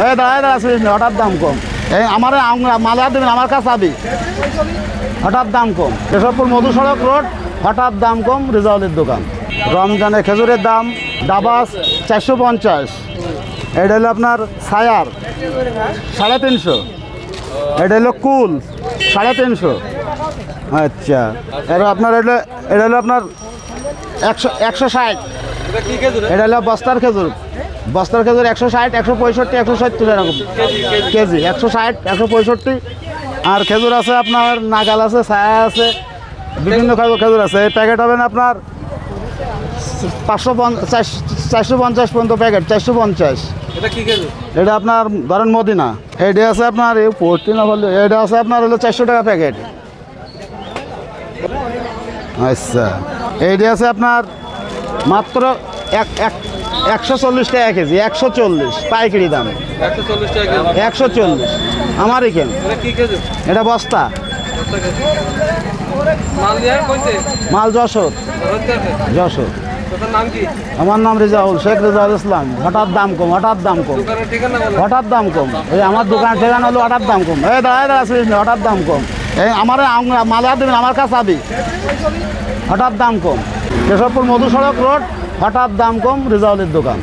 এই দাঁড়ায় দাঁড়াচ্ছিস না, হঠাৎ দাম কম। এই আমার মালা দেবেন, আমার কাছে আবি, হঠাৎ দাম কম। কেশবপুর মধু সড়ক রোড, হঠাৎ দাম কম, রেজাউলের দোকান। রমজানে খেজুরের দাম ডাবাস 450, এটা হলো আপনার সায়ার 350, এটা হলো কুল 350। আচ্ছা, এবার আপনার এটা হলো আপনার 160, এটা হলো বস্তার খেজুর। বস্তার খেজুর 160, 165, 170 এরকম কেজি, 160, 165। আর খেজুর আছে আপনার নাগাল আছে, ছায়া আছে, বিভিন্ন খেজুর আছে। এই প্যাকেট হবেন আপনার 450 পর্যন্ত প্যাকেট, 450। এটা আপনার ধরেন মদিনা, এটা আছে আপনার এই পড়তে না বললে, এটা আছে আপনার হলো 400 টাকা প্যাকেট। আচ্ছা, এইটা আছে আপনার মাত্র 140 টাকা কেজি, 140 পাইকারি দাম, 140 আমার এখানে। এটা বস্তা, মাল যশোর। আমার নাম রেজাউল, শেখ রেজাউল ইসলাম। হঠাৎ দাম কম, হঠাৎ দাম কম, হঠাৎ দাম কম। এই আমার দোকান ঠিকানা হলো হঠাৎ দাম কম। এই দাঁড়ায় দাঁড়াচ্ছিস না, হঠাৎ দাম কম। এই আমার মালা দেবেন, আমার কাছে আবি, হঠাৎ দাম কম। কেশবপুর মধু সড়ক রোড, হঠাৎ দাম কম, রেজাউলের দোকান।